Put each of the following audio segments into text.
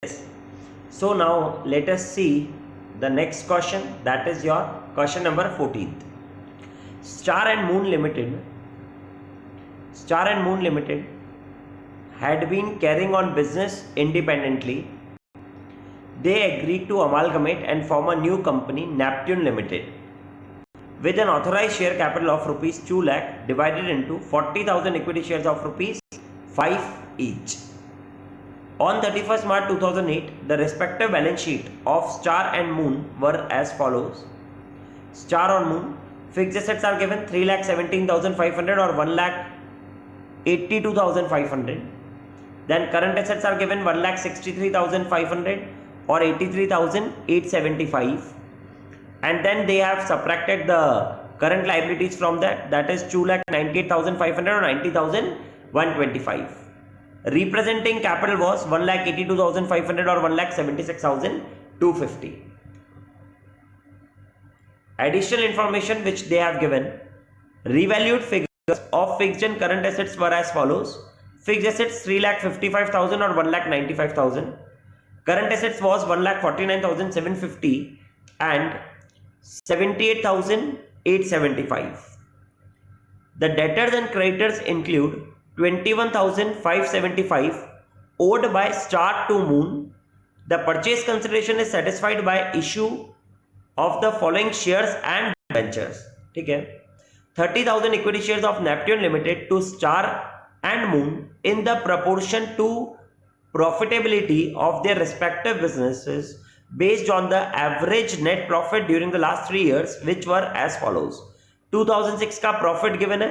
Yes. So now let us see the next question, that is your question number 14th. Star and Moon Limited had been carrying on business independently. They agreed to amalgamate and form a new company, Neptune Limited, with an authorized share capital of rupees 2 lakh divided into 40,000 equity shares of rupees 5 each. On 31st March 2008, the respective balance sheet of Star and Moon were as follows. Star on Moon, fixed assets are given 3,17,500 or 1,82,500. Then current assets are given 1,63,500 or 83,875. And then they have subtracted the current liabilities from that is 2,98,500 or 90,125. Representing capital was 1,82,500 or 1,76,250. Additional information which they have given. Revalued figures of fixed and current assets were as follows. Fixed assets 3,55,000 or 1,95,000. Current assets was 1,49,750 and 78,875. The debtors and creditors include 21,575 owed by Star to Moon. The purchase consideration is satisfied by issue of the following shares and debentures. ठीक है, 30,000 equity shares of Neptune Limited to Star and Moon in the proportion to profitability of their respective businesses based on the average net profit during the last 3 years, which were as follows. 2006 का profit given है,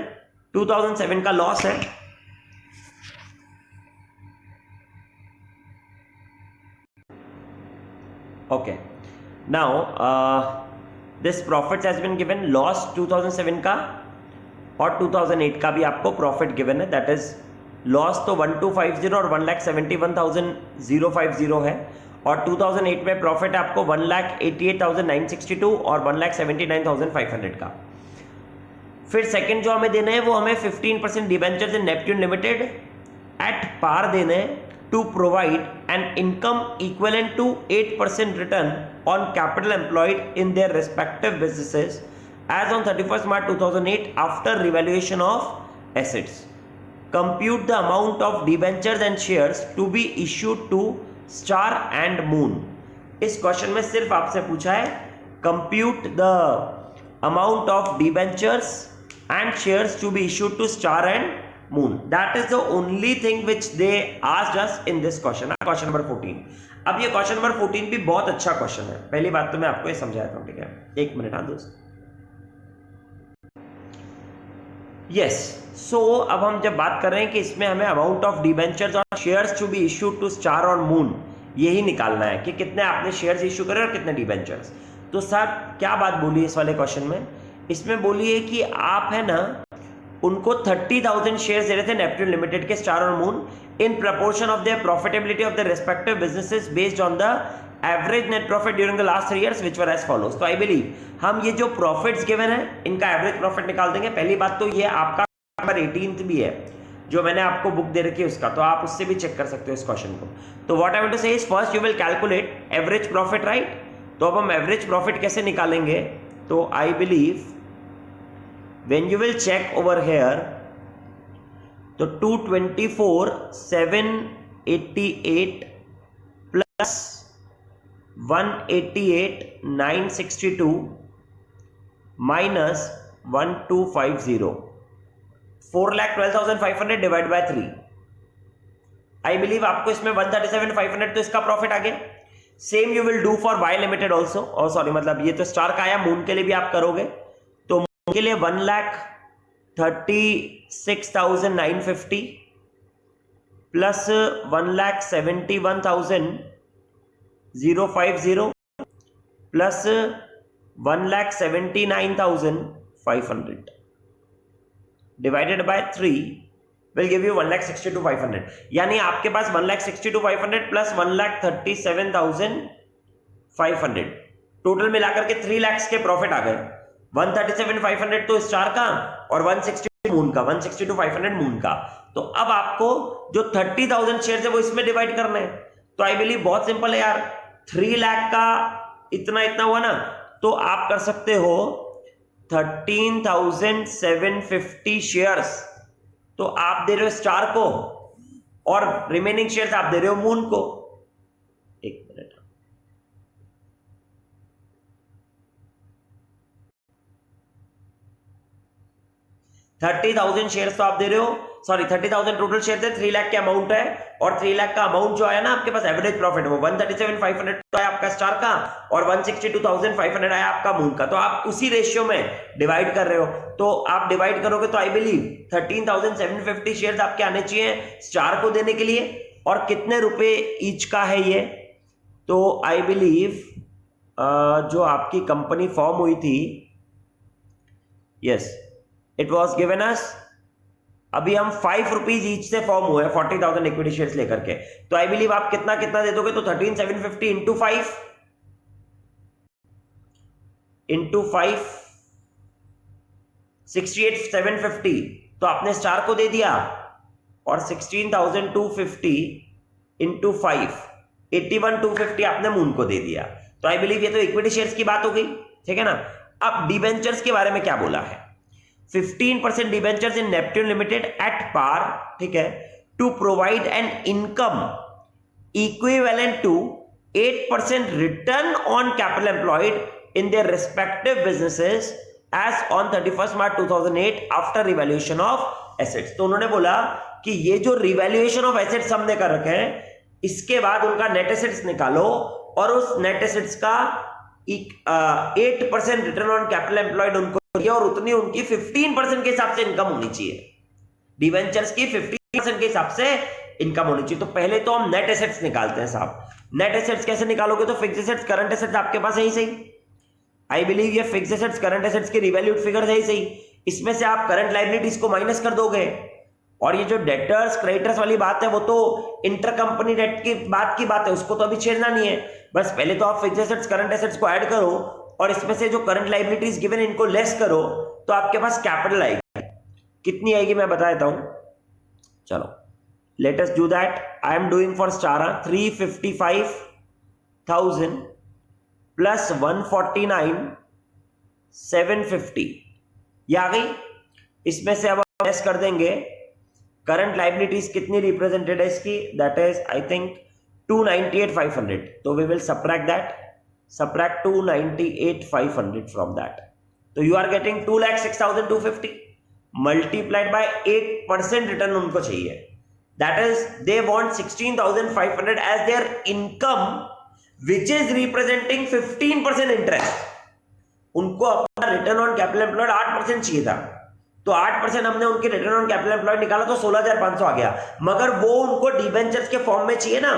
2007 का loss है. Okay, now this profit has been given. Loss 2007 का और 2008 का भी आपको profit given है. दैट इज लॉस तो 1250 और 1,71,050 है और 2008 में प्रॉफिट आपको 1,88,962 और 1,79,500 का. फिर सेकंड जो हमें देना है वो हमें 15% debentures in Neptune limited at par देने हैं to provide an income equivalent to 8% return on capital employed in their respective businesses as on 31st March 2008 after revaluation of assets. Compute the amount of debentures and shares to be issued to Star and Moon. इस question में सिर्फ आपसे पूछा है compute the amount of debentures and shares to be issued to Star and Moon. That is the only thing which they asked us in this question. Question number 14. अब ये question number 14 भी बहुत अच्छा क्वेश्चन है. पहली बात तो मैं आपको ये समझाता हूं, ठीक है, एक मिनट. हाँ दोस्त, यस. सो अब हम जब बात कर रहे हैं कि इसमें हमें अमाउंट ऑफ डिबेंचर्स और shares to be issued to Star और मून, यही निकालना है कि कितने आपने शेयर्स इश्यू करे और कितने डिबेंचर्स. तो सर क्या बात बोली इस वाले क्वेश्चन में? इसमें बोली है कि आप है ना उनको 30,000 शेयर्स दे रहे थे नेपट्यून लिमिटेड के स्टार और Moon in proportion of their profitability of the respective businesses based on the average net profit during the last 3 years which were as follows. तो आई बिलीव हम ये जो प्रॉफिट्स गिवन है इनका average profit निकाल देंगे. पहली बात तो ये आपका नंबर 18th भी है जो मैंने आपको बुक दे रखी है उसका, तो आप उससे भी चेक कर सकते हो इस क्वेश्चन को. तो व्हाट आई वांट टू से is first you will calculate average profit, right. तो अब हम एवरेज प्रॉफिट कैसे निकालेंगे? तो I believe when you will check over here, तो 224,788 plus 188,962 minus 1,250, 4,12,500 divide by 3. I believe आपको इसमें 137,500 तो इसका प्रॉफिट आ गया. Same you will do for Y limited also, और सॉरी मतलब ये तो स्टार का आया, मून के लिए भी आप करोगे. तो के लिए 1,36,950 plus 1,71,050 plus 1,79,500 divided by 3 will give you 1,62,500. यानी आपके पास 1,62,500 प्लस 1,37,500 टोटल मिलाकर के 3 लाख के प्रॉफिट आ गए. 137,500 तो स्टार का और 162 मून का, 162,500 मून का. तो अब आपको जो 30,000 शेयर है वो इसमें डिवाइड करने हैं. तो आई बिलीव बहुत सिंपल है यार, 3 लाख का इतना इतना हुआ ना, तो आप कर सकते हो 13,750 शेयर्स तो आप दे रहे हो स्टार को, और रिमेनिंग शेयर्स आप दे रहे हो मून को। एक मिनट, 30,000 शेयर्स तो आप दे रहे हो, सॉरी 30,000 टोटल शेयर है, 3 लाख के अमाउंट है, और 3 लाख का अमाउंट जो आया ना आपके पास एवरेज प्रॉफिट वो 137,500 तो आया आपका स्टार का, और 162,500 आया आपका मून का। तो आप उसी रेशियो में डिवाइड कर रहे हो, तो आप डिवाइड करोगे तो आई बिलीव 13,750 शेयर्स आपके आने चाहिए स्टार को देने के लिए। और कितने रुपए ईच का है ये, तो आई बिलीव जो आपकी कंपनी फॉर्म हुई थी, yes it was given us, अभी हम 5 रुपीज ईच से फॉर्म हुए 40,000 इक्विटी शेयर्स लेकर के, तो आई बिलीव आप कितना कितना दे दोगे, तो 13,750 इंटू 5 68,750 तो आपने स्टार को दे दिया, और 16,250 इंटू 5 81,250 आपने मून को दे दिया। तो आई बिलीव ये तो इक्विटी शेयर्स की बात हो गई, ठीक है ना। अब डिबेंचर्स के बारे में क्या बोला है, 15% debentures in Neptune limited at par, ठीक है, to provide an income equivalent to 8% return on capital employed in their respective businesses as on 31 March 2008 after revaluation of assets. तो उन्होंने बोला कि ये जो रिवैल्यूएशन ऑफ एसेट्स हमने कर रखे हैं, इसके बाद उनका नेट एसेट्स निकालो, और उस नेट एसेट्स का 8% रिटर्न ऑन कैपिटल एम्प्लॉयड उनको, और उतनी उनकी 15% के हिसाब से इनकम होनी चाहिए, डिवेंचर्स की 15% के हिसाब से इनकम होनी चाहिए। तो पहले तो हम नेट एसेट्स निकालते हैं साहब। नेट एसेट्स कैसे निकालोगे, तो फिक्स्ड एसेट्स करंट एसेट्स आपके पास है ही सही, आई बिलीव ये फिक्स्ड एसेट्स करंट एसेट्स के रिवैल्यूड फिगर है ही सही, इसमें से आप करंट लायबिलिटीज को माइनस कर दोगे, और ये जो डेटर्स क्रेडिटर्स वाली बात है वो तो इंटर कंपनी डेट की बात है, उसको तो अभी छेड़ना नहीं है। बस पहले तो आप फिक्स्ड एसेट्स करंट एसेट्स को ऐड करो, और इसमें से जो करंट लायबिलिटीज गिवन इनको लेस करो, तो आपके पास कैपिटल आएगी। कितनी आएगी मैं बता देता हूं, चलो let us do that. I am doing for स्टारा 355,000 plus 149,750 ये आ गई। इसमें से अब हम लेस कर देंगे करंट लायबिलिटीज कितनी रिप्रेजेंटेड है इसकी, दैट इज आई थिंक 298,500, तो we will subtract that, subtract 298,500 from that, तो you are getting 2,06,250 multiplied by 8% return उनको चाहिए, that is they want 16,500 as their income which is representing 15% interest। उनको अपना return on capital employed 8% चाहिए था, तो 8% हमने उनके रिटर्न ऑन कैपिटल एम्प्लॉयड निकाला तो 16,500 आ गया, मगर वो उनको डिबेंचर्स के फॉर्म में चाहिए ना,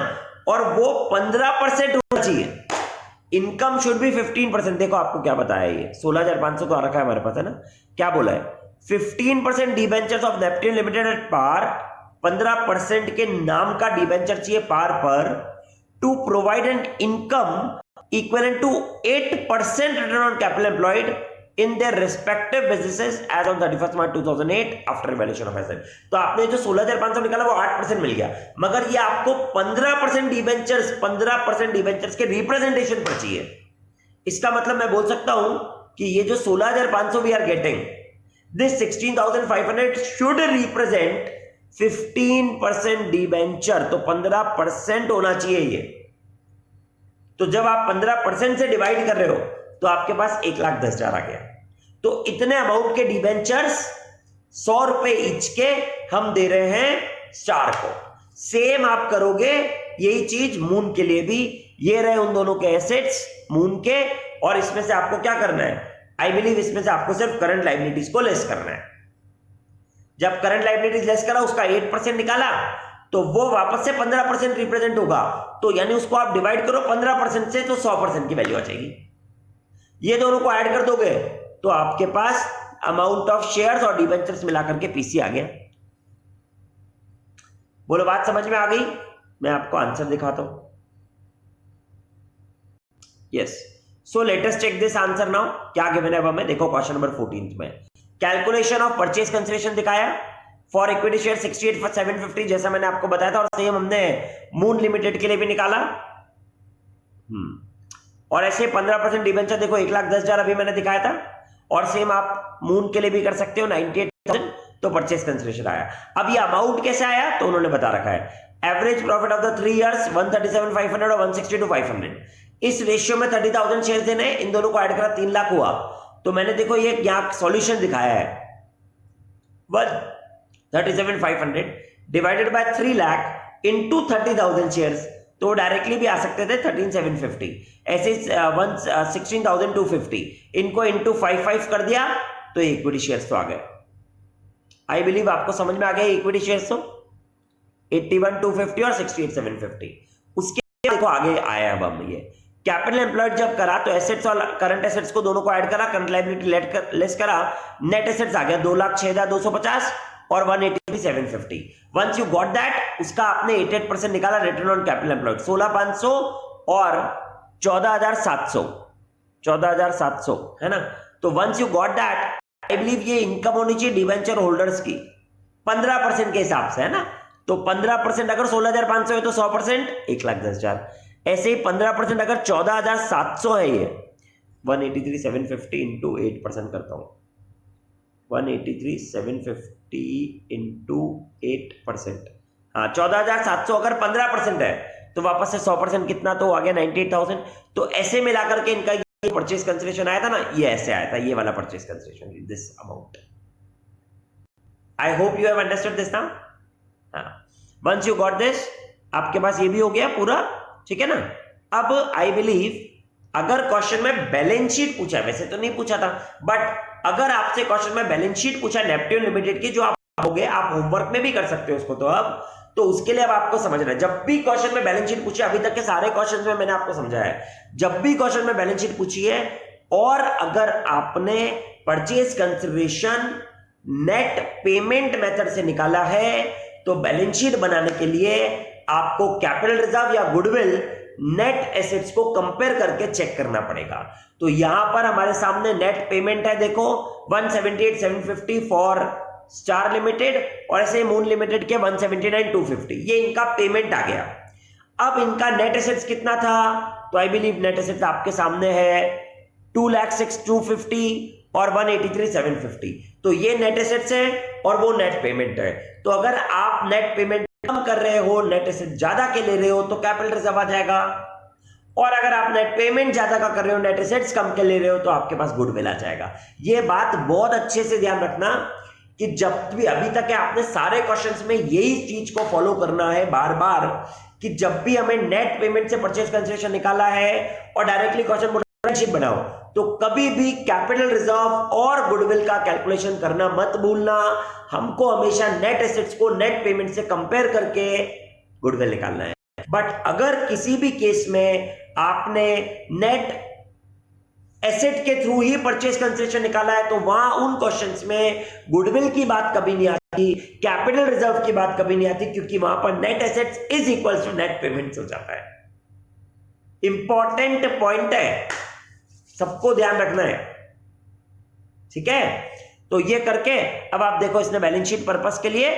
और वो 15% होना चाहिए। Income should be 15%। देखो आपको क्या बताया, ये 16,500 तो आ रखा है हमारे पास, है ना। क्या बोला है, 15% debentures of Neptune limited at par, 15% के नाम का डिबेंचर चाहिए पार पर, to provide an income equivalent to 8% return on capital employed in their respective businesses as on 31 March 2008 after revaluation of asset. तो आपने जो 16,500 निकाला वो 8% मिल गया, मगर ये आपको 15% डिबेंचर्स के रिप्रेजेंटेशन पर चाहिए। इसका मतलब मैं बोल सकता हूं कि ये जो 16,500 we are getting, this 16,500 should represent 15% debenture, तो 15% होना चाहिए ये। तो जब आप 15% से डिवाइड कर रहे हो तो आपके पास 1,10,000 आ गया। तो इतने अमाउंट के डिबेंचर्स 100 रुपए ईच के हम दे रहे हैं स्टार को। सेम आप करोगे यही चीज मून के लिए भी, ये रहे उन दोनों के एसेट्स मून के, और इसमें से आपको क्या करना है, आई बिलीव इसमें से आपको सिर्फ करंट लायबिलिटीज को लेस करना है। जब करंट लायबिलिटीज लेस करा, उसका 8% निकाला, तो वो वापस से 15% रिप्रेजेंट होगा, तो यानी उसको आप डिवाइड करो 15% से, तो 100% की वैल्यू आ जाएगी। ये दोनों को ऐड कर दोगे तो आपके पास अमाउंट ऑफ शेयर्स और डिबेंचर्स मिलाकर के पीसी आ गया। बोलो बात समझ में आ गई? मैं आपको आंसर दिखाता हूं। Yes, so let us check this answer now. क्या गिवन है हमें, देखो क्वेश्चन नंबर 14 में कैलकुलेशन ऑफ परचेज कंसिडरेशन दिखाया, फॉर इक्विटी शेयर 68,750 जैसा मैंने आपको बताया था, और सेम हमने मून लिमिटेड के लिए भी निकाला। और ऐसे 15% डिबेंचर देखो 1,10,000 अभी मैंने दिखाया था, और सेम आप मून के लिए भी कर सकते हो 98,000, तो परचेस कंसिडरेशन आया। अब ये अमाउंट कैसे आया तो उन्होंने बता रखा है, average profit of the 3 years 137,500 और 162,500। इस रेशियो में 30,000 शेयर देने, इन दोनों को ऐड करा 3 लाख हुआ। तो मैंने देखो ये यहाँ सॉल्यूशन दिखाया है, 137,500 divided by 3 lakh into 30,000 shares, तो डायरेक्टली भी आ सकते थे 13,750। ऐसे 16,250 इनको इंटू 5 कर दिया तो इक्विटी शेयर्स तो आ गए। आई बिलीव आपको समझ में आ गया इक्विटी शेयर्स तो 81,250 और 68,750। उसके देखो आगे आया। अब हम ये कैपिटल एम्प्लॉयड जब करा तो एसेट्स और करंट एसेट्स को दोनों को ऐड करा, करंट लायबिलिटी लेस करा, नेट एसेट्स आ गया 2,06,250 और 183,750। वंस यू गॉट दैट, उसका आपने 88% निकाला रिटर्न ऑन कैपिटल एम्प्लॉयड 16,500 और 14,700 है ना। तो once you got that, I believe ये इनकम होनी चाहिए डिवेंचर होल्डर्स की 15% के हिसाब से, है ना। तो 15% अगर 16,500 है तो 100% 1,10,000। ऐसे ही 15% अगर 14,700 है, ये 183,750 इंटू 8% करता हूं, 183,750 इंटू 8%, हाँ 14,700 अगर 15% है तो वापस से 100% कितना, तो आ गया 98,000। तो ऐसे मिला करके इनका ये परचेज कंसिडरेशन आया था ना, ये ऐसे आया था, ये वाला purchase consideration, this amount. I hope you have understood this now. Once you got this, आपके पास ये भी हो गया पूरा, ठीक है ना। अब आई बिलीव अगर क्वेश्चन में बैलेंस शीट पूछा, वैसे तो नहीं पूछा था, बट अगर आपसे क्वेश्चन में बैलेंस शीट पूछा नेपट्यून लिमिटेड की, जो आप होगे, आप होमवर्क में भी कर सकते हो उसको, तो अब तो उसके लिए अब आपको समझना है, जब भी क्वेश्चन में बैलेंस शीट पूछे, अभी तक के सारे क्वेश्चंस में मैंने आपको समझाया है, जब भी क्वेश्चन में बैलेंस शीट पूछी है और अगर आपने purchase consideration net payment method से निकाला है, तो बैलेंस शीट बनाने के लिए आपको कैपिटल रिजर्व या गुडविल नेट एसेट्स को कंपेयर करके चेक करना पड़ेगा। तो यहां पर हमारे सामने नेट पेमेंट है, देखो 178,750 फॉर स्टार लिमिटेड, और ऐसे मून लिमिटेड के 179,250, ये इनका पेमेंट आ गया। अब इनका नेट एसेट्स कितना था, तो आई बिलीव नेट एसेट्स आपके सामने है 2,06,250 और 183,750। तो ये नेट एसेट्स है और वो नेट पेमेंट है। तो अगर आप नेट पेमेंट कम कर रहे हो, नेट एसेट ज्यादा के ले रहे हो, तो कैपिटल रिजर्व आ जाएगा, और अगर आप नेट पेमेंट ज्यादा का कर रहे हो, नेट एसेट्स कम के ले रहे हो, तो आपके पास गुडविल आ जाएगा। ये बात बहुत अच्छे से ध्यान रखना कि जब भी अभी तक है, आपने सारे क्वेश्चंस में यही चीज को फॉलो करना है बार बार, कि जब भी हमें नेट पेमेंट से परचेज कंसिडरेशन निकाला है और डायरेक्टली क्वेश्चन शीट बनाओ, तो कभी भी कैपिटल रिजर्व और गुडविल का कैलकुलेशन करना मत भूलना। हमको हमेशा नेट एसेट्स को नेट पेमेंट से कंपेयर करके गुडविल निकालना है। बट अगर किसी भी केस में आपने नेट एसेट के थ्रू ही परचेज कंसिडरेशन निकाला है, तो वहां उन क्वेश्चंस में गुडविल की बात कभी नहीं आती, कैपिटल रिजर्व की बात कभी नहीं आती, क्योंकि वहां पर net assets is equal to net payments हो जाता है। इंपॉर्टेंट पॉइंट है, सबको ध्यान रखना है, ठीक है। तो ये करके अब आप देखो, इसने बैलेंस शीट पर्पस के लिए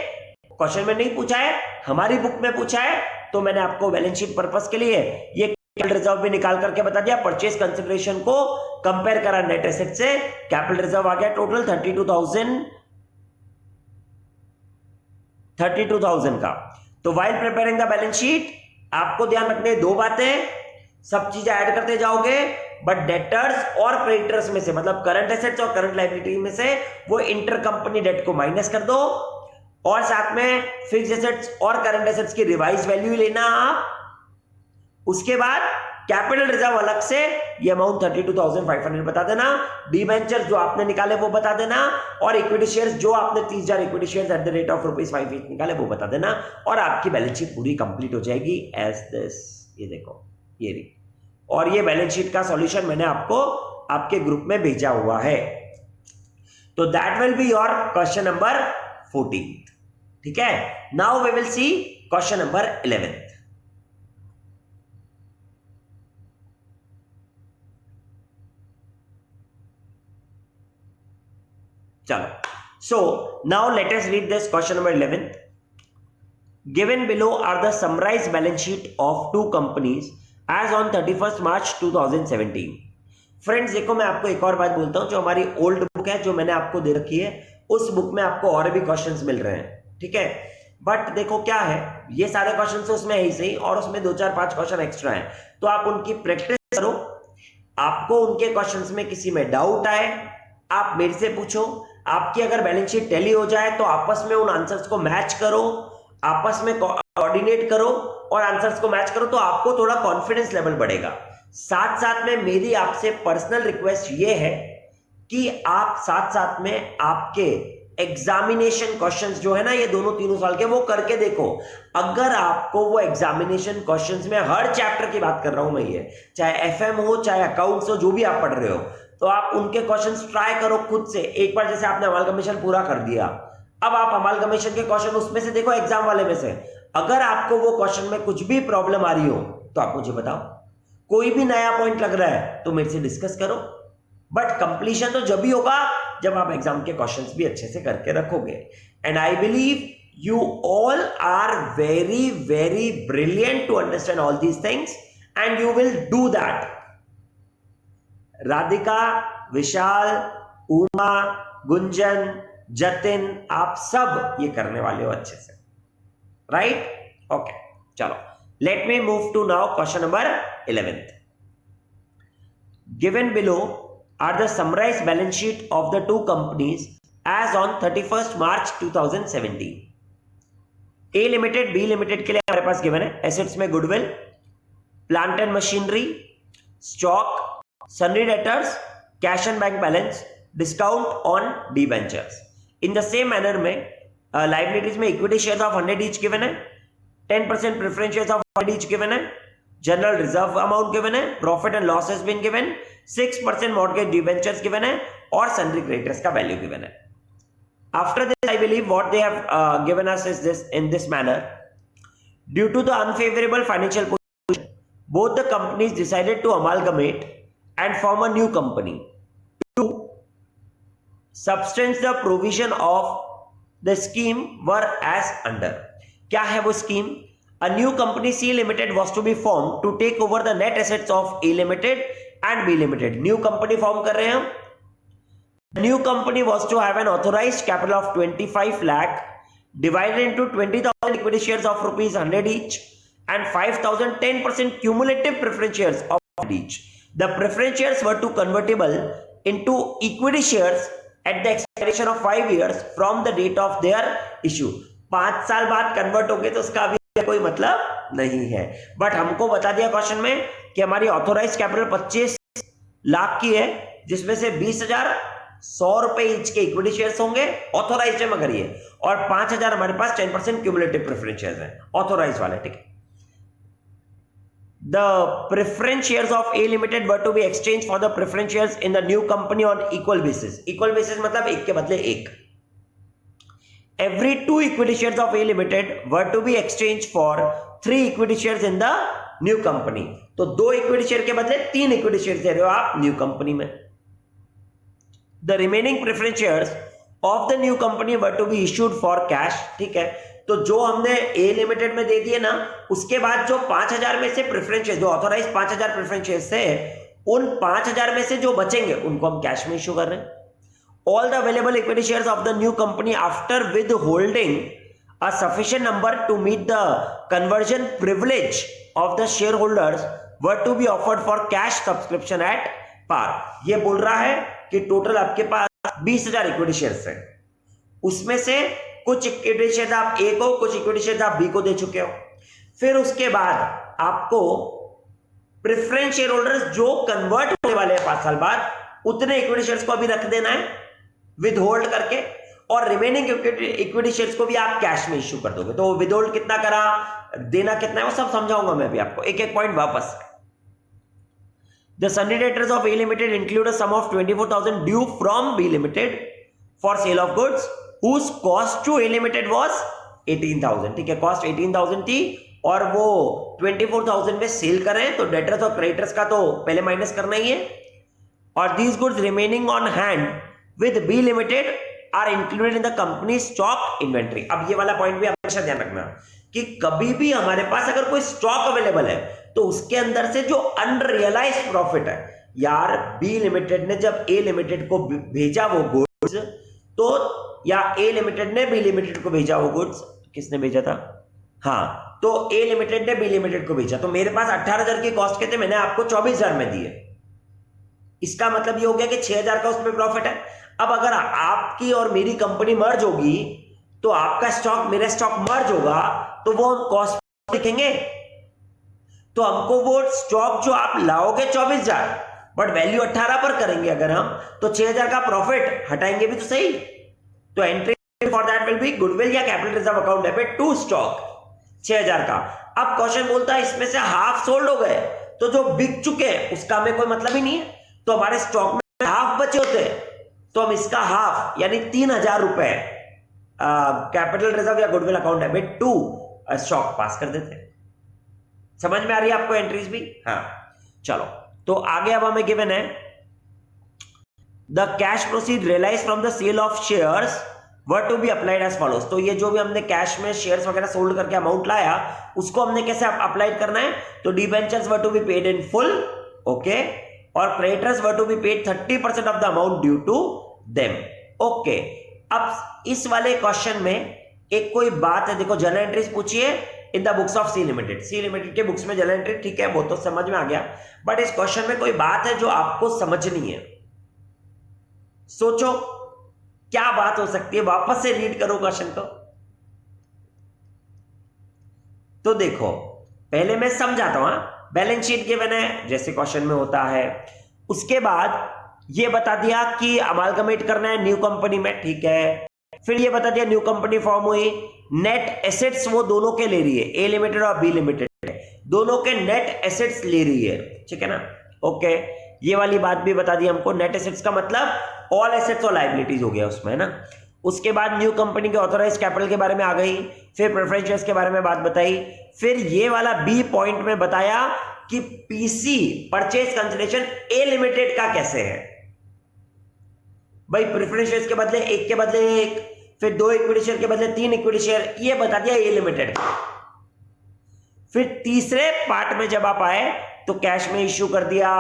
क्वेश्चन में नहीं पूछा है, हमारी बुक में पूछा है, तो मैंने आपको बैलेंस शीट पर्पस के लिए ये कैपिटल रिजर्व भी निकाल करके बता दिया, परचेज कंसिडरेशन को कंपेयर करा नेट एसेट से, कैपिटल रिजर्व आ गया टोटल 32,000 का। तो while preparing the balance sheet आपको ध्यान रखने दो बातें, सब चीजें ऐड करते जाओगे, बट डेटर्स और क्रेडिटर्स में से, मतलब करंट एसेट्स और करंट लायबिलिटी में से वो इंटर कंपनी डेट को माइनस कर दो, और साथ में फिक्स्ड एसेट्स और करंट एसेट्स की रिवाइज वैल्यू लेना आप। उसके बाद कैपिटल रिजर्व अलग से ये अमाउंट 32,500 बता देना, डिबेंचर जो आपने निकाले वो बता देना, और इक्विटी शेयर्स जो आपने 30,000 equity shares at the rate of ₹5 each निकाले वो बता देना, और आपकी बैलेंस शीट पूरी कंप्लीट हो जाएगी एज दिस। ये देखो, ये रही, और ये बैलेंस शीट का सॉल्यूशन मैंने आपको आपके ग्रुप में भेजा हुआ है। तो that will be your question number 14, ठीक है। Now we will see question number 11। चलो, So now let us read this question number 11. Given below are the summarized balance sheet of two companies as on 31st March 2017. Friends देखो, मैं आपको एक और बात बोलता हूं, जो हमारी ओल्ड बुक है जो मैंने आपको दे रखी है, उस बुक में आपको और भी क्वेश्चंस मिल रहे हैं, ठीक है। बट देखो क्या है, ये सारे क्वेश्चन तो उसमें है ही सही, और उसमें 2-4-5 क्वेश्चन एक्स्ट्रा हैं, तो आप उनकी प्रैक्टिस करो। आपको उनके क्वेश्चंस में किसी में डाउट आए, आप मेरे से पूछो। आपकी अगर बैलेंस शीट टैली हो जाए तो आपस में उन आंसर्स को मैच करो, आपस में कोऑर्डिनेट करो और आंसर्स को मैच करो, तो आपको थोड़ा कॉन्फिडेंस लेवल बढ़ेगा। साथ साथ में मेरी आपसे पर्सनल रिक्वेस्ट ये है कि आप साथ साथ में आपके एग्जामिनेशन क्वेश्चंस जो है ना, ये दोनों तीनों साल के, वो करके देखो। अगर आपको वो एग्जामिनेशन क्वेश्चंस में, हर चैप्टर की बात कर रहा हूं मैं, ये चाहे एफएम हो चाहे अकाउंट्स हो, जो भी आप पढ़ रहे हो, तो आप उनके क्वेश्चंस ट्राई करो खुद से। एक बार जैसे आपने अमालगमेशन पूरा कर दिया, अब आप अमालगमेशन के क्वेश्चन उसमें से देखो, एग्जाम वाले में से। अगर आपको वो क्वेश्चन में कुछ भी प्रॉब्लम आ रही हो तो आप मुझे बताओ, कोई भी नया पॉइंट लग रहा है तो मेरे से डिस्कस करो। बट कंप्लीशन तो जब भी होगा जब आप एग्जाम के क्वेश्चंस भी अच्छे से करके रखोगे। And I believe you all are very very brilliant to understand all these things and you will do that. Radhika, Vishal, Uma, Gunjan, Jatin, आप सब ये करने वाले हो अच्छे से, राइट? ओके, चलो let me move to now question number 11th. Given below are the summarized balance sheet of the two companies as on 31st March 2017. A limited, B limited के लिए हमारे पास गिवन है एसेट्स में goodwill, plant and machinery, stock, sundry debtors, cash and bank balance, discount on debentures. In the same manner में liabilities में equity share of 100 each given है, 10% preference share of 100 each given है, general reserve amount given है, profit and loss has been given, 6% mortgage debentures given है और sundry creditors का value given है। After this I believe what they have given us is this, in this manner, due to the unfavourable financial position both the companies decided to amalgamate and form a new company to substance the provision of the scheme were as under. क्या है वो scheme? A new company C Limited was to be formed to take over the net assets of A Limited and B Limited. New company form कर रहे हैं हम। The new company was to have an authorized capital of 25 lakh divided into 20,000 equity shares of rupees 100 each and 5,000 10% cumulative preference shares of each. The preference shares were to convertible into equity shares at the expiration of 5 years from the date of their issue. 5 साल बाद convert होंगे तो उसका अभी कोई मतलब नहीं है। बट हमको बता दिया क्वेश्चन में कि हमारी ऑथोराइज कैपिटल 25 लाख की है, जिसमें से 20,000 100 रुपए ईच के इक्विटी शेयर्स होंगे, ऑथोराइज है मगर ये, और 5,000 हमारे पास 10% क्यूमुलेटिव प्रेफरेंस शेयर्स हैं, ऑथोराइज वाले, ठीक है। The preference shares of A Limited were to be exchanged for the preference shares in the new company on equal basis. Equal basis मतलब एक के बदले एक। Every 2 equity shares of A Limited were to be exchanged for 3 equity shares in the new company. तो 2 equity share के बदले 3 equity shares दे रहे हो आप न्यू कंपनी में। The remaining preference shares of the new company were to be issued for cash, ठीक है। तो जो हमने ए लिमिटेड में दे दिए ना, उसके बाद जो 5,000 में से प्रेफरेंस शेयर, जो ऑथोराइज 5,000 प्रेफरेंस शेयर्स थे, उन 5,000 में से जो बचेंगे उनको हम कैश में इशू कर रहे हैं। All the available equity shares of the new company after withholding a sufficient number to meet the conversion privilege of the share holders were to be offered for cash subscription at par. ये बोल रहा है कि total आपके पास 20,000 equity shares हैं, उसमें से कुछ इक्विटी शेयर आप ए को, कुछ इक्विटी शेयर आप बी को दे चुके हो। फिर उसके बाद आपको प्रेफरेंस शेयर होल्डर्स जो कन्वर्ट होने वाले हैं 5 साल बाद, उतने इक्विटी शेयर्स को अभी रख देना है विद होल्ड करके, और रिमेनिंग इक्विटी शेयर्स को भी आप कैश में इश्यू कर दोगे। तो विद होल्ड कितना करा, देना कितना है, वो सब समझाऊंगा मैं अभी आपको, एक एक पॉइंट वापस। The sundry debtors of A limited include a sum of 24,000 due from B limited for sale of goods whose cost to A Limited was 18,000, ठीक है। कॉस्ट 18,000 थी और वो 24,000 में सेल कर रहे हैं, तो डेटर्स और क्रेडिटर्स का तो पहले माइनस करना ही है। और these goods remaining on hand with B Limited are included in the company stock inventory. अब ये वाला पॉइंट भी हमेशा ध्यान रखना कि कभी भी हमारे पास अगर कोई स्टॉक अवेलेबल है तो उसके अंदर से जो अनरियलाइज्ड प्रॉफिट है, यार बी लिमिटेड ने जब ए लिमिटेड को भेजा वो गुड्स, तो या ए लिमिटेड ने बी लिमिटेड को भेजा वो गुड्स, किसने भेजा था, हाँ, तो ए लिमिटेड ने बी लिमिटेड को भेजा, तो मेरे पास 18,000 की कॉस्ट के थे, मैंने आपको 24,000 में दिए। इसका मतलब ये हो गया कि 6,000 का उसमें प्रॉफिट है। अब अगर आपकी और मेरी कंपनी मर्ज होगी तो आपका स्टॉक मेरा स्टॉक मर्ज होगा, तो वो हम कॉस्ट लिखेंगे, तो हमको वो स्टॉक जो आप लाओगे 24,000 बट वैल्यू 18 पर करेंगे अगर हम, तो 6,000 का प्रॉफिट हटाएंगे भी तो सही। तो entry for that will be goodwill या capital reserve account debit to stock 6,000 का। अब क्वेश्चन बोलता है इसमें से हाफ सोल्ड हो गए, तो जो बिक चुके हैं उसका हमें कोई मतलब ही नहीं है, तो हमारे स्टॉक में हाफ बचे होते हैं, तो हम इसका हाफ यानी 3,000 रुपए कैपिटल रिजर्व या goodwill account debit to stock pass कर देते हैं। समझ में आ रही है आपको एंट्रीज भी? हाँ, चलो तो आगे अब हमें गिवन है the cash proceed realise from the sale of shares were to be applied as follows. तो ये जो भी हमने कैश में शेयर्स वगैरह सोल्ड करके अमाउंट लाया उसको हमने कैसे अप्लाइड करना है, तो debentures were to be paid in full, okay, और creditors were to be paid 30% of the amount due to them, okay. अब इस वाले क्वेश्चन में एक कोई बात है, देखो जर्नल एंट्रीज पूछिए in the books of C limited, C limited के बुक्स में जर्नल एंट्री, ठीक है वो तो समझ में आ गया, बट इस क्वेश्चन में कोई बात है जो आपको समझनी है। सोचो क्या बात हो सकती है, वापस से रीड करो क्वेश्चन को। तो देखो पहले मैं समझाता हूं, बैलेंस शीट गिवन है जैसे क्वेश्चन में होता है, उसके बाद ये बता दिया कि अमालगमेट करना है न्यू कंपनी में, ठीक है, फिर ये बता दिया न्यू कंपनी फॉर्म हुई, नेट एसेट्स वो दोनों के ले रही है, ए लिमिटेड और बी लिमिटेड दोनों के नेट एसेट्स ले रही है, ठीक है ना, ओके। ये वाली बात भी बता दी हमको, नेट एसेट्स का मतलब ऑल एसेट्स और लायबिलिटीज हो गया उसमें, है ना। उसके बाद न्यू कंपनी के ऑथराइज कैपिटल के बारे में आ गई, फिर प्रेफरेंस शेयर्स के बारे में बात बताई, फिर ये वाला बी पॉइंट में बताया कि पीसी परचेज कंसिडरेशन ए लिमिटेड का कैसे है, भाई प्रेफरेंस शेयर्स के बदले एक के बदले एक, फिर 2 इक्विटी शेयर के बदले 3 इक्विटी शेयर, ये बता दिया ए लिमिटेड। फिर तीसरे पार्ट में जब आप आए तो कैश में इश्यू कर दिया,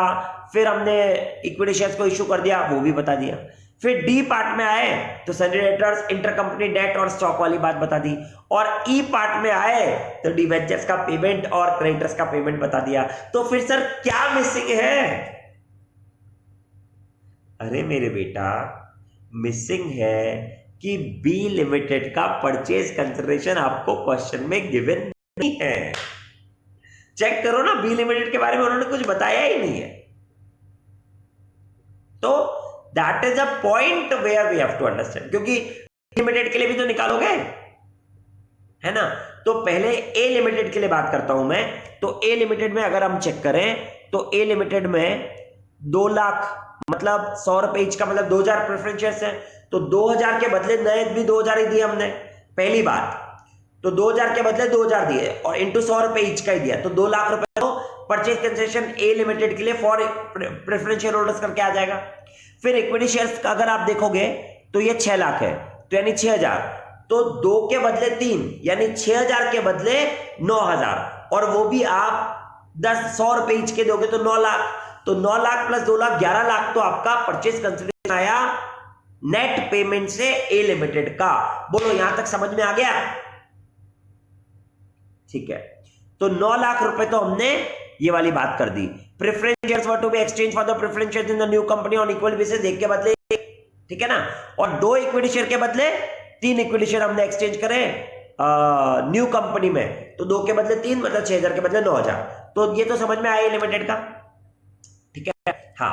फिर हमने इक्विटी शेयर्स को इश्यू कर दिया, वो भी बता दिया। फिर डी पार्ट में आए तो सन्ड्री डेटर्स, इंटरकंपनी डेट और स्टॉक वाली बात बता दी, और ई पार्ट में आए तो डिवेंचर्स का पेमेंट और क्रेडिटर्स का पेमेंट बता दिया। तो फिर सर क्या मिसिंग है? अरे मेरे बेटा मिसिंग है कि बी लिमिटेड का परचेज कंसिडरेशन आपको क्वेश्चन में गिवन नहीं है। चेक करो ना, बी लिमिटेड के बारे में उन्होंने कुछ बताया ही नहीं है। तो that is a point where we have to understand, क्योंकि लिमिटेड के लिए भी तो निकालोगे, है ना। तो पहले ए लिमिटेड के लिए बात करता हूं मैं। तो ए लिमिटेड में अगर हम चेक करें तो ए लिमिटेड में 2 लाख मतलब 100 रुपए ईच का मतलब 2,000 प्रेफरेंस शेयर्स है, तो 2,000 के बदले नए भी 2,000 ही दिए हमने, पहली बात। तो 2,000 के बदले 2,000 दिए और इंटू 100 रुपए ईच का ही दिया, तो 2 लाख रुपए तो परचेज कंसेशन ए लिमिटेड के लिए फॉर प्रेफरेंस शेयर होल्डर्स करके आ जाएगा। फिर इक्विटी शेयर्स का अगर आप देखोगे तो ये 6 लाख है, तो यानी 6,000, तो 2 के बदले 3 यानी 6,000 के बदले 9,000, और वो भी आप 100 रुपए ईच के दोगे तो 9 लाख, तो 9 लाख प्लस 2 लाख 11 लाख तो आपका परचेज कंसिडरेशन आया नेट पेमेंट से ए लिमिटेड का। बोलो यहां तक समझ में आ गया? ठीक है, तो 9 लाख रुपए तो हमने ये वाली बात कर दी। Preference shares were to be exchange for the preference shares in the new company on equal basis, एक के बदले एक, ठीक है ना, और 2 इक्विटी शेयर के बदले 3 इक्विटी शेयर हमने एक्सचेंज करे न्यू कंपनी में, तो 2 के बदले 3 मतलब 6,000 के बदले 9,000, तो ये तो समझ में आया लिमिटेड का, ठीक है। हाँ,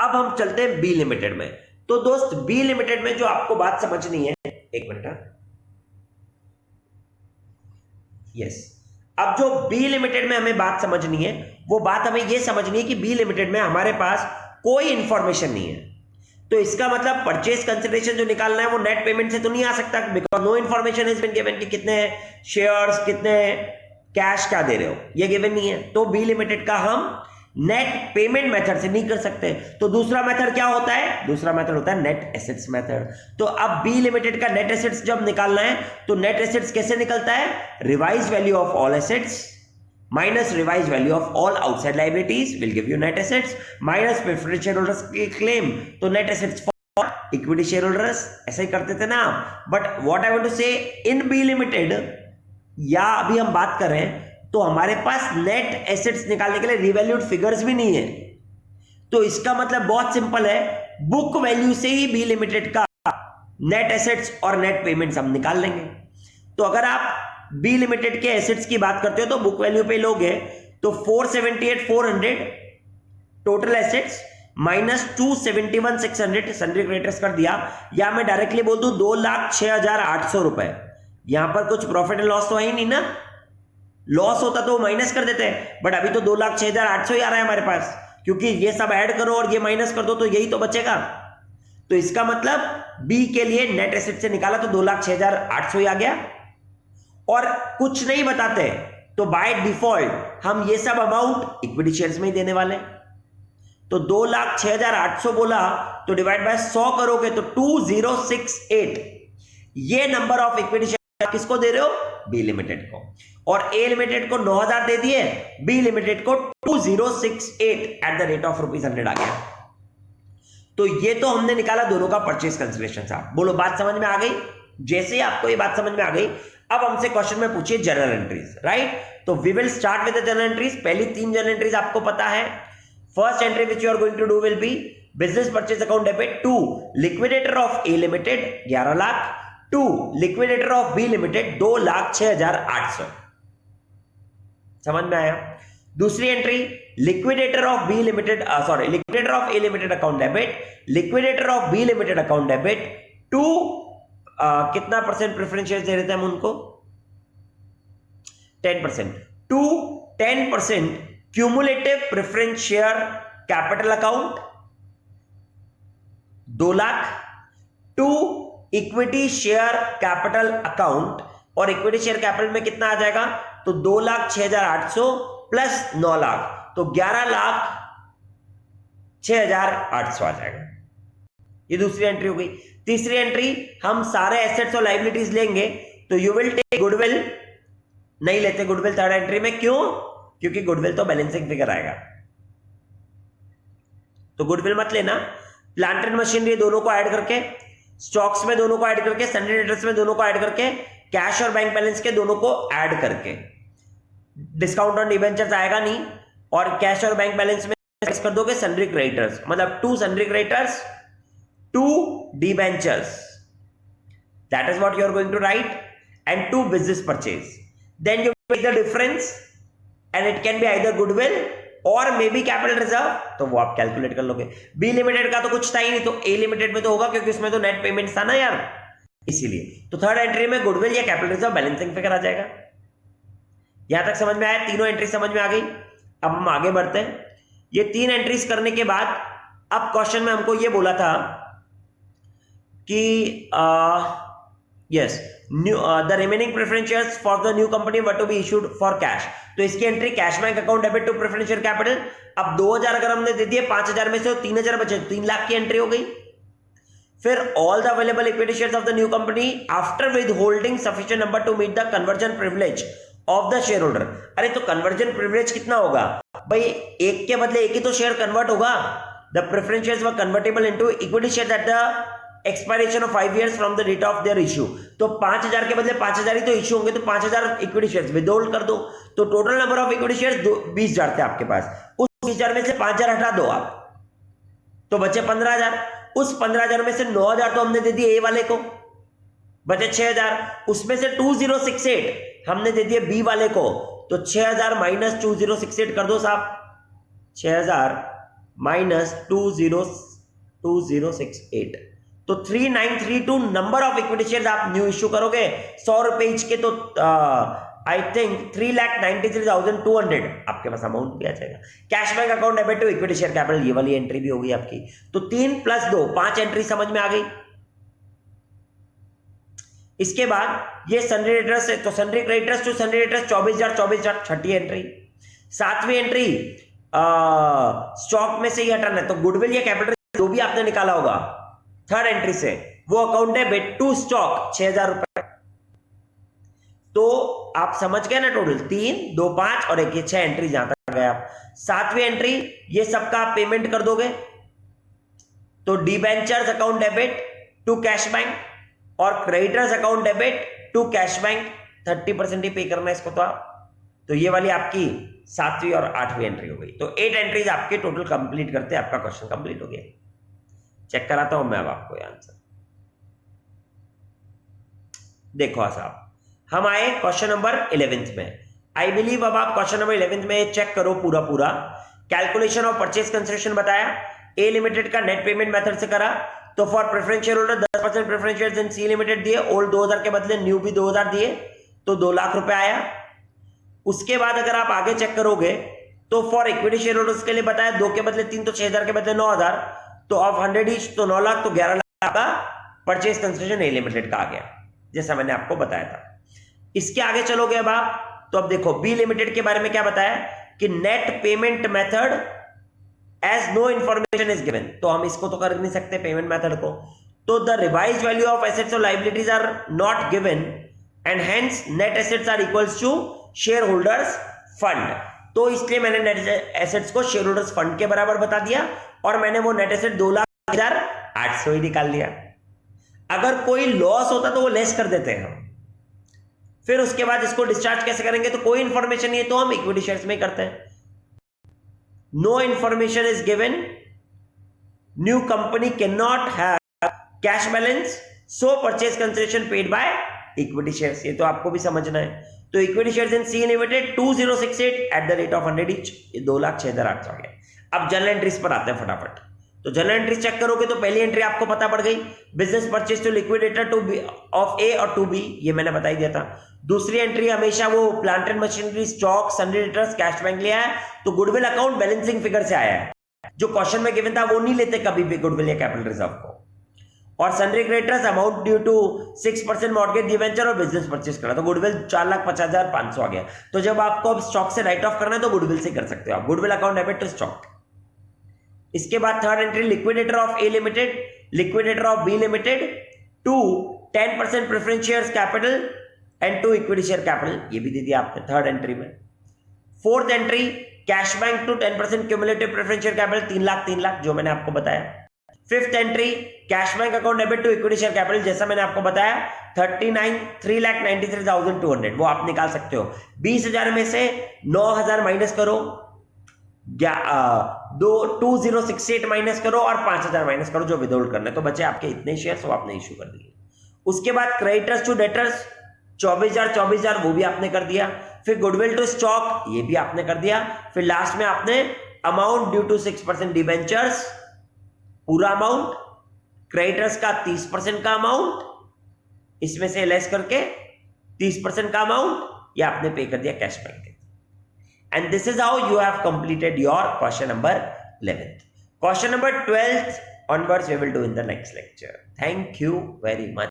अब हम चलते हैं बी लिमिटेड में। तो दोस्त बी लिमिटेड में जो आपको बात समझनी है, एक मिनट, यस, अब जो बी लिमिटेड में हमें बात समझनी है वो बात हमें यह समझनी है कि बी लिमिटेड में हमारे पास कोई इंफॉर्मेशन नहीं है, तो इसका मतलब परचेज कंसिडरेशन जो निकालना है वो नेट पेमेंट से तो नहीं आ सकता, because no information is been given कि कितने शेयर्स, कितने कैश क्या दे रहे हो, ये गिवन नहीं है। तो बी लिमिटेड का हम नेट पेमेंट मेथड से नहीं कर सकते, तो दूसरा मेथड क्या होता है? दूसरा मेथड होता है नेट एसेट्स मेथड। तो अब बी लिमिटेड का नेट एसेट्स जब निकालना है तो नेट एसेट्स कैसे निकलता है? Revise value of all assets minus revise value of all outside liabilities will give you net assets minus preference share holders के क्लेम, तो net assets for equity share holders. ऐसे ही करते थे ना। But what I want to say, in B limited या अभी हम बात करें तो हमारे पास नेट एसेट्स निकालने के लिए रिवैल्यूड फिगर्स भी नहीं है। तो इसका मतलब बहुत सिंपल है, बुक वैल्यू से ही बी लिमिटेड का नेट एसेट्स और नेट पेमेंट्स हम निकाल लेंगे। तो अगर आप बी लिमिटेड के एसेट्स की बात करते हो तो बुक वैल्यू पे लोगे तो 478,400 total assets minus 271,600 sundry creditors कर दिया, या मैं डायरेक्टली बोल दूं 2,06,800 रुपए। यहां पर कुछ प्रॉफिट एंड लॉस तो है ही नहीं ना, लॉस होता तो माइनस कर देते हैं, बट अभी तो 2,06,800 ही आ रहा है हमारे पास, क्योंकि ये सब ऐड करो और ये माइनस कर दो तो यही तो बचेगा। तो इसका मतलब बी के लिए नेट एसेट से निकाला तो 2,06,800 ही आ गया, और कुछ नहीं बताते तो बाय डिफॉल्ट हम ये सब अमाउंट इक्विटी शेयर्स में ही देने वाले। तो 2,06,800 बोला तो डिवाइड बाय 100 करोगे तो 2068, ये नंबर ऑफ इक्विटी शेयर किसको दे रहे हो? बी लिमिटेड को। और ए लिमिटेड को 9,000 दे दिए, बी लिमिटेड को 2068 एट द रेट ऑफ ₹100 आ गया। तो ये तो हमने निकाला दोनों का परचेज कंसिडरेशन साहब। बोलो बात समझ में आ गई? जैसे ही आपको ये बात समझ में आ गई, अब हमसे क्वेश्चन में पूछिए जर्नल एंट्रीज, राइट? तो we will start with the journal entries. पहली 3 जर्नल एंट्रीज आपको पता है। First entry which you are going to do will be business purchase account debit to liquidator of A limited 11 lakh to liquidator of B limited 2,06,800। समझ में आया? दूसरी entry liquidator of B limited liquidator of A limited account debit, liquidator of B limited account debit to कितना percent preference share दे रहे थे हम उनको? 10%। To 10% cumulative preference share capital account 2 lakh to equity share capital account, और equity share capital में कितना आ जाएगा? तो 2,06,800 प्लस 9 लाख तो 11,06,800 आ जाएगा। ये दूसरी एंट्री हो गई। तीसरी एंट्री, हम सारे एसेट्स और लाइबिलिटीज लेंगे तो यू विल टेक गुडविल, नहीं लेते गुडविल थर्ड एंट्री में। क्यों? क्योंकि गुडविल तो बैलेंसिंग फिगर आएगा, तो गुडविल मत लेना। प्लांट एंड मशीनरी दोनों को ऐड करके, स्टॉक्स में दोनों को ऐड करके, सन्ड्री डेटर्स में दोनों को ऐड करके, कैश और बैंक बैलेंस के दोनों को ऐड करके, डिस्काउंट ऑन डिबेंचर्स आएगा नहीं, और कैश और बैंक बैलेंस में कर दोगे सन्ड्री क्रेडिटर्स, मतलब 2 sundry creditors 2 debentures, that is what you are going to write, and 2 business purchase. Then you make the difference and it can be either goodwill or maybe capital reserve, तो वो आप calculate कर लोगे। B limited का तो कुछ था ही नहीं, तो ए लिमिटेड में तो होगा क्योंकि उसमें तो नेट पेमेंट था ना यार, इसीलिए। तो थर्ड एंट्री में गुडविल या कैपिटल रिजर्व बैलेंसिंग फिगर आ जाएगा। यहां तक समझ में आया? तीनों एंट्री समझ में आ गई। अब हम आगे बढ़ते हैं। ये 3 एंट्रीज करने के बाद अब क्वेश्चन में हमको ये बोला था कि yes the remaining preference shares for the new company were to be issued for cash. तो इसकी entry cash bank account debit to preference share capital. अब 2,000 अगर हमने दे दिए, 5,000 में से 3,000 बचे, 3 लाख की एंट्री हो गई। फिर all the available equity shares of the new company after withholding sufficient number to meet the conversion privilege of the share holder. अरे तो कन्वर्जन प्रिविलेज कितना होगा भाई? एक के बदले एक ही तो शेयर कन्वर्ट होगा। The preference shares were convertible into equity shares at the expiration of 5 years from the date of their issue. तो 5,000 के बदले 5,000 ही तो इश्यू होंगे, तो 5,000 इक्विटी शेयर्स विदहोल्ड कर दो। तो total number of equity shares 20,000 थे आपके पास। उस 20,000 में से 5,000 हटा दो आप, तो बचे 15,000। उस 15,000 में से 9,000 तो हमने दे दिए ए वाले को, बचे 6,000। उसमें से 2068 हमने दे दिए बी वाले को, तो 6,000 माइनस 2068 कर दो साहब। 6,000 माइनस 2068 तो 3,932 नंबर ऑफ इक्विटी शेयर्स आप न्यू इश्यू करोगे 100 रुपए ईच के, तो आई थिंक 3,93,200 आपके पास अमाउंट भी आ जाएगा। Cash bank account debit to equity share capital, ये वाली एंट्री भी होगी आपकी। तो 3 + 2 5 एंट्री समझ में आ गई। इसके बाद ये सन्ड्री डेटर्स है, तो sundry creditors to sundry debtors 24,000 24,000 Chhathi entry. 7वीं entry stock में से ही हटाना है, तो गुडविल या कैपिटल जो भी आपने निकाला होगा थर्ड एंट्री से, वो अकाउंट डेबिट टू स्टॉक 6,000 रुपए। तो आप समझ गए ना, टोटल 3, 2, 5 और 1, ये 6 एंट्री जहां तक गए आप। 7वीं एंट्री ये सबका आप पेमेंट कर दोगे, तो debentures account debit to cash bank और creditors account debit to cash bank, 30% ही पे करना है इसको तो आप। तो ये वाली आपकी 7वीं और 8वीं एंट्री हो गई। तो 8 एंट्रीज आपके टोटल कंप्लीट करते हैं, आपका क्वेश्चन कंप्लीट हो गया। चेक कराता हूं मैं अब आपको आंसर। देखो साहब, हम आए क्वेश्चन नंबर 11th में। आई बिलीव अब आप क्वेश्चन नंबर 11th में चेक करो पूरा। कैलकुलेशन ऑफ परचेज कंसिडरेशन बताया, ए लिमिटेड का नेट पेमेंट मेथड से करा। तो for preference share holder 10% preference shares in C limited दिए, ओल्ड 2000 के बदले न्यू भी 2000 दिए, तो 2 लाख रुपए आया। उसके बाद अगर आप आगे चेक करोगे तो फॉर इक्विटी शेयर होल्डर्स के लिए बताया 2 के बदले 3, तो 6000 के बदले 9000, तो ऑफ 100 ईच तो 9 लाख, तो 11 लाख का परचेज कंसिडरेशन ए लिमिटेड का आ गया, जैसा मैंने आपको बताया था। इसके आगे चलोगे अब आप, तो अब देखो बी लिमिटेड के बारे में क्या बताया कि net payment method as no information is given, तो हम इसको तो कर नहीं सकते पेमेंट मेथड को। तो the revised value of assets और liabilities are not given and hence net assets are equals to share holders fund, तो इसलिए मैंने नेट एसेट्स को शेयर होल्डर्स फंड के बराबर बता दिया और मैंने वो नेट एसेट 2,08,000 ही निकाल लिया। अगर कोई लॉस होता तो वो लेस कर देते हैं हम, फिर उसके बाद इसको डिस्चार्ज कैसे करेंगे, तो कोई इंफॉर्मेशन नहीं है तो हम इक्विटी शेयर्स में करते हैं। No information is given, new company can not have cash balance, so purchase consideration paid by equity shares, ये तो आपको भी समझना है। तो equity shares in C limited 2068 at the rate of 100 each, 2,06,800 आ गया। अब जनरल एंट्रीज पर आते हैं फटाफट। तो जनरल एंट्री चेक करोगे तो पहली एंट्री आपको पता पड़ गई, business purchase to liquidator to be of A और टू बी, ये मैंने बता ही दिया था। दूसरी एंट्री हमेशा वो plant and machinery, stock, sundry debtors, cash bank लिया है, तो गुडविल अकाउंट बैलेंसिंग फिगर से आया है। जो क्वेश्चन में गिवन था वो नहीं लेते कभी भी गुडविल या कैपिटल रिजर्व को। और sundry creditors amount due to 6% mortgage debenture और बिजनेस परचेज करा, तो गुडविल 4,50,500 आ गया। तो जब आपको अब स्टॉक से राइट ऑफ करना है तो गुडविल से कर सकते हो आप, goodwill account debit to stock. इसके बाद third entry liquidator of A limited, liquidator of B limited to 10% preference shares capital and to equity share capital, ये भी दे दिया आपने थर्ड एंट्री में। Fourth entry cash bank to 10% cumulative preference share capital, 3 lakh जो मैंने आपको बताया। Fifth entry cash bank account debit to equity share capital, जैसा मैंने आपको बताया 3,93,200, वो आप निकाल सकते हो। 20,000 में से 9,000 माइनस करो, 2068 माइनस करो और 5,000 माइनस करो जो विदहोल्ड करना है, तो बचे आपके इतने शेयर्स, वो आपने इश्यू कर दिए। उसके बाद क्रेडिटर्स टू डेटर्स 24,000 वो भी आपने कर दिया। फिर गुडविल टू स्टॉक, ये भी आपने कर दिया। फिर लास्ट में आपने अमाउंट ड्यू टू 6% डिबेंचर्स, पूरा अमाउंट, क्रेडिटर्स का 30% का अमाउंट, इसमें से लेस करके 30% का अमाउंट, ये आपने पे कर दिया कैश बैंक के। And this is how you have completed your question number 11th. Question number 12th onwards we will do in the next lecture. Thank you very much.